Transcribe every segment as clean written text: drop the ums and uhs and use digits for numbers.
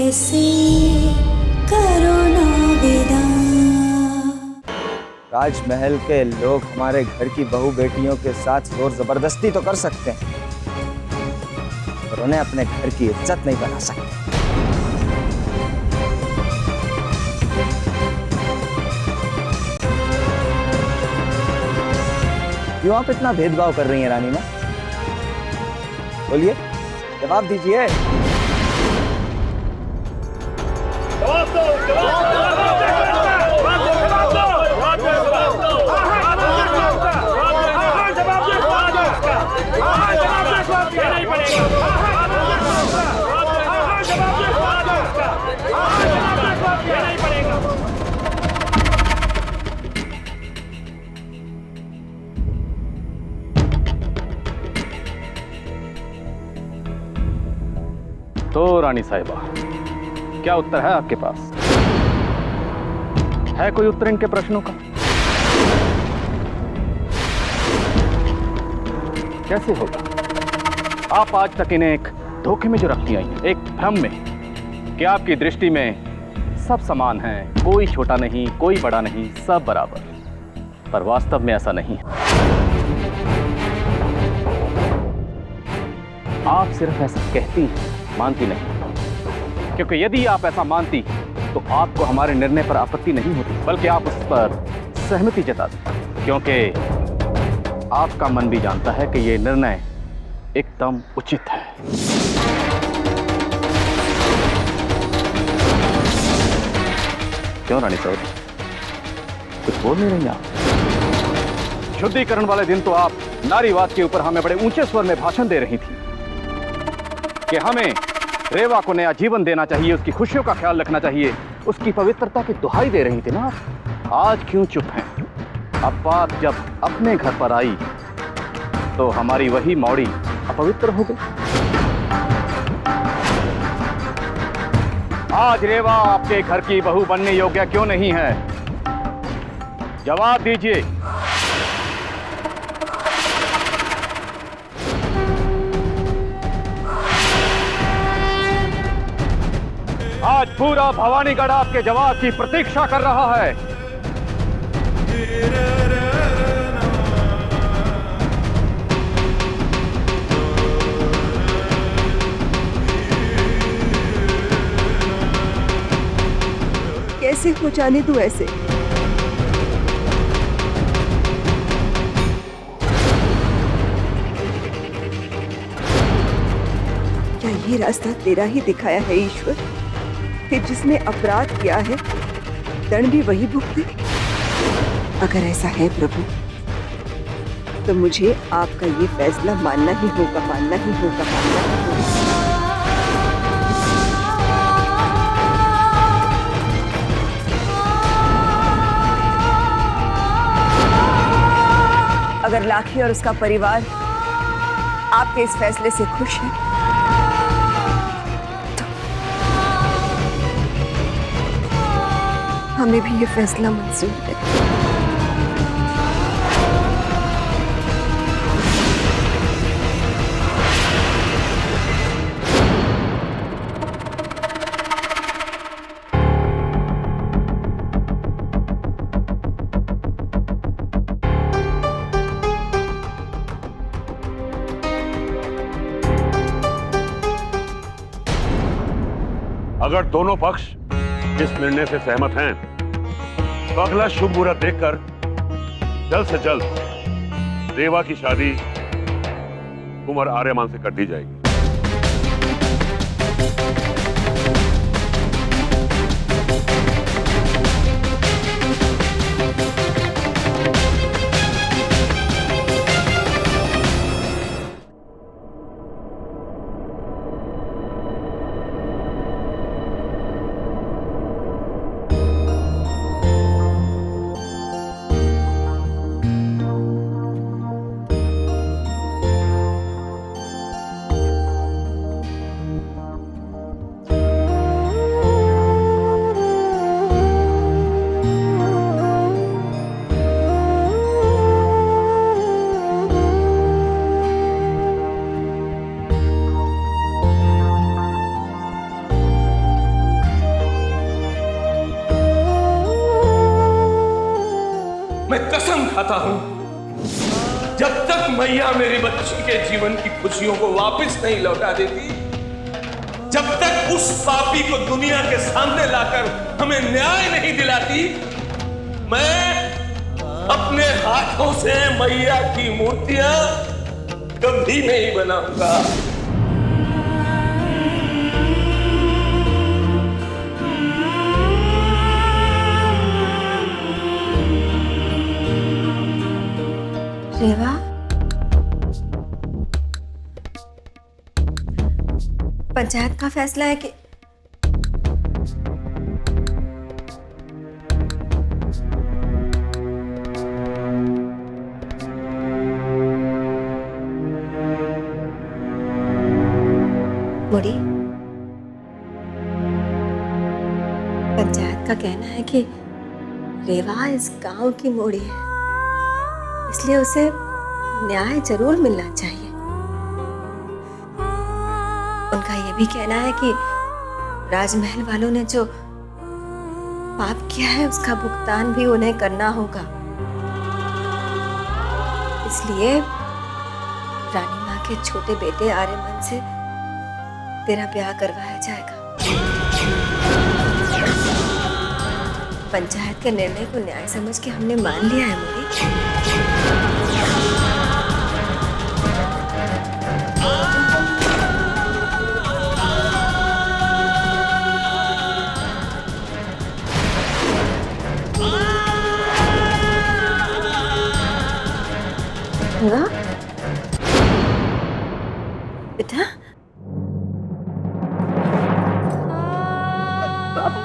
ऐसे करो ना विदा। राजमहल के लोग हमारे घर की बहू बेटियों के साथ जोर जबरदस्ती तो कर सकते हैं, पर उन्हें अपने घर की इज्जत नहीं बना सकते। क्यों आप इतना भेदभाव कर रही हैं रानी मां? बोलिए, जवाब दीजिए। जवाब दो, जवाब दो, तो रानी साहिबा, क्या उत्तर है आपके पास? है कोई उत्तर इनके प्रश्नों का? कैसे होगा? आप आज तक इन्हें एक धोखे में जो रखती आई हैं, एक भ्रम में कि आपकी दृष्टि में सब समान हैं, कोई छोटा नहीं, कोई बड़ा नहीं, सब बराबर। पर वास्तव में ऐसा नहीं है। आप सिर्फ ऐसा कहती हैं, मानती नहीं। क्योंकि यदि आप ऐसा मानती तो आपको हमारे निर्णय पर आपत्ति नहीं होती, बल्कि आप उस पर सहमति जताती। क्योंकि आपका मन भी जानता है कि यह निर्णय एकदम उचित है। क्यों रानी साहब, कुछ बोल नहीं रही आप? शुद्धिकरण वाले दिन तो आप नारीवाद के ऊपर हमें बड़े ऊंचे स्वर में भाषण दे रही थी कि हमें रेवा को नया जीवन देना चाहिए, उसकी खुशियों का ख्याल रखना चाहिए, उसकी पवित्रता की दुहाई दे रही थी ना। आज क्यों चुप हैं? अब बात जब अपने घर पर आई तो हमारी वही मौड़ी अपवित्र हो गई। आज रेवा आपके घर की बहू बनने योग्य क्यों नहीं है? जवाब दीजिए। आज पूरा भवानीगढ़ आपके जवाब की प्रतीक्षा कर रहा है। कैसे हो जाने दूं ऐसे? क्या ये रास्ता तेरा ही दिखाया है ईश्वर, कि जिसने अपराध किया है दंड भी वही भुगते? अगर ऐसा है प्रभु, तो मुझे आपका ये फैसला मानना ही होगा, मानना ही होगा, मानना ही होगा। अगर लाखी और उसका परिवार आपके इस फैसले से खुश है तो हमें भी ये फैसला मंजूर है। अगर दोनों पक्ष इस निर्णय से सहमत हैं, तो अगला शुभ मुहूर्त देखकर जल्द से जल्द रेवा की शादी कुंवर आर्यमान से कर दी जाएगी। खाता हूं, जब तक मैया मेरी बच्ची के जीवन की खुशियों को वापस नहीं लौटा देती, जब तक उस पापी को दुनिया के सामने लाकर हमें न्याय नहीं दिलाती, मैं अपने हाथों से मैया की मूर्तियां कभी नहीं बनाऊंगा। रेवा, पंचायत का फैसला है कि मोड़ी, पंचायत का कहना है कि रेवा इस गांव की मोड़ी है, इसलिए उसे न्याय जरूर मिलना चाहिए। उनका यह भी कहना है कि राजमहल वालों ने जो पाप किया है उसका भुगतान भी उन्हें करना होगा। इसलिए रानी माँ के छोटे बेटे आर्यमन से तेरा ब्याह करवाया जाएगा। पंचायत के निर्णय को न्याय समझ के हमने मान लिया है मोरी। बेटा,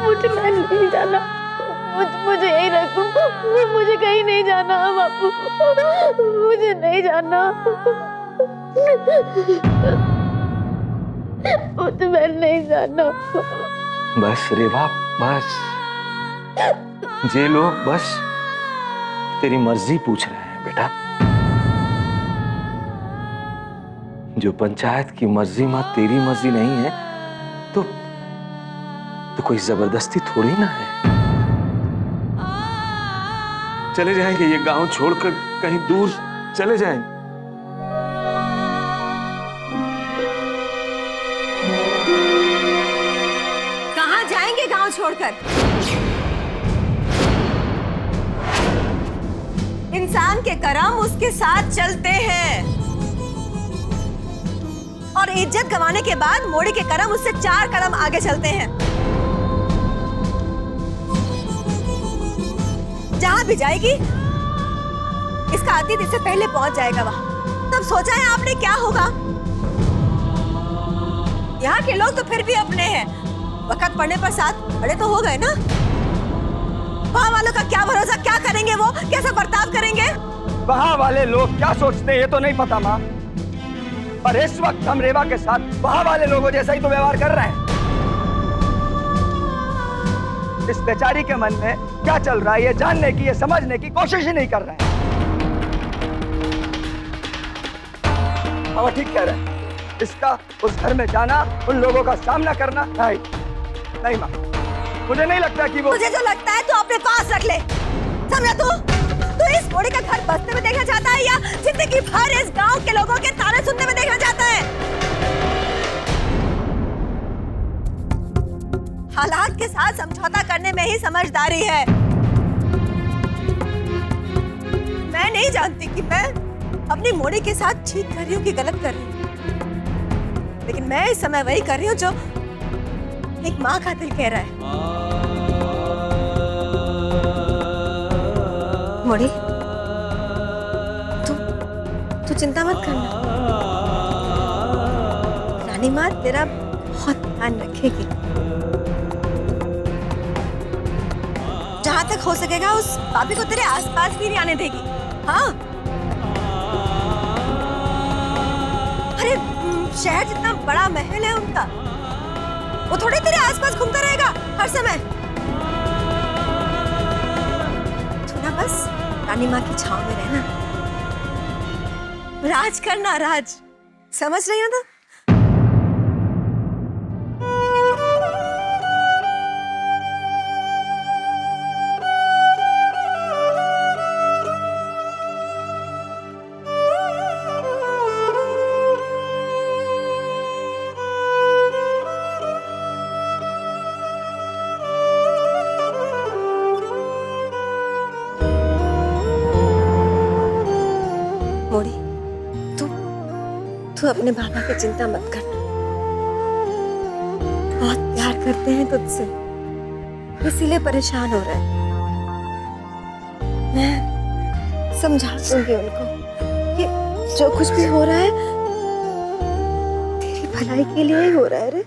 मुझे मैं नहीं जाना, मुझे यही रखो, मुझे कहीं नहीं जाना बापू, मुझे नहीं जाना, मुझे मैं नहीं जाना। बस रेवा, बस। ये लोग बस तेरी मर्जी पूछ रहे हैं बेटा। जो पंचायत की मर्जी मां तेरी मर्जी नहीं है तो कोई जबरदस्ती थोड़ी ना है। चले जाएंगे, ये गांव छोड़कर कहीं दूर चले जाएंगे। कहाँ जाएंगे गांव छोड़कर? इंसान के कर्म उसके साथ चलते हैं और इज्जत गंवाने के बाद मोड़ी के कर्म उससे 4 कदम आगे चलते हैं। जहां भी जाएगी इसका अतीत इससे पहले पहुंच जाएगा वहां। तब सोचा है आपने क्या होगा? यहाँ के लोग तो फिर भी अपने हैं, वक्त पड़ने पर साथ बड़े तो हो गए ना। वहां वालों का क्या भरोसा, क्या करेंगे वो, कैसा बर्ताव करेंगे? वहां वाले लोग क्या सोचते हैं ये तो नहीं पता माँ, पर इस वक्त हम रेवा के साथ वहां वाले लोगों जैसा ही तो व्यवहार कर रहे हैं। इस बेचारी के मन में क्या चल रहा है ये जानने की, ये समझने की कोशिश ही नहीं कर रहे हैं। अब ठीक कह रहे हैं, इसका उस घर में जाना, उन लोगों का सामना करना नहीं माँ, मुझे नहीं लगता कि वो। मुझे जो लगता है तो अपने पास रख ले, समझा तू? तो इस मोड़ी का घर बसने में देखना चाहता है या जिंदगी भर इस गांव के लोगों के ताने सुनने में देखना चाहता है? हालात के साथ समझौता करने में ही समझदारी है। मैं नहीं जानती कि मैं अपनी मोड़ी के साथ ठीक कर रही हूँ कि गलत कर रही हूँ, लेकिन मैं इस समय वही कर रही हूँ जो एक माँ का दिल कह रहा है। मोड़ी, तू चिंता मत करना, रानी माँ तेरा बहुत ध्यान रखेगी। जहां तक हो सकेगा उस पापी को तेरे आसपास भी नहीं आने देगी। हाँ, अरे शहर जितना बड़ा महल है उनका, वो थोड़े तेरे आसपास घूमता रहेगा हर समय। तू ना बस रानी माँ की छांव में रहना, राज करना, राज, समझ रही हो ना? अपने बाबा की चिंता मत करना। बहुत प्यार करते हैं तुझसे, इसीलिए परेशान हो रहे हैं। मैं समझा दूंगी उनको कि जो कुछ भी हो रहा है तेरी भलाई के लिए ही हो रहा है रे।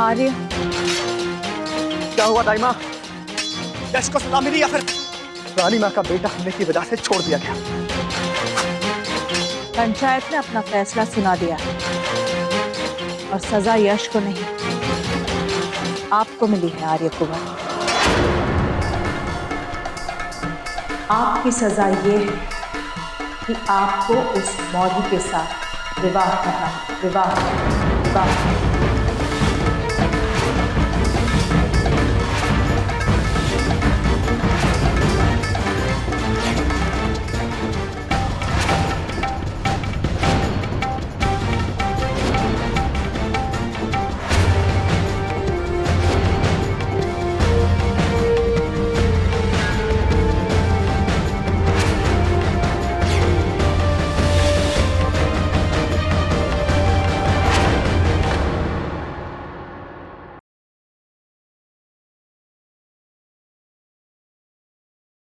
आर्य, क्या हुआ दाई माँ? यश को सजा मिली या फिर रानी माँ का बेटा होने की वजह से छोड़ दिया गया? पंचायत ने अपना फैसला सुना दिया और सजा यश को नहीं, आपको मिली है आर्य कुंवर। आपकी सजा ये है कि आपको उस मौली के साथ विवाह करना है। विवाह।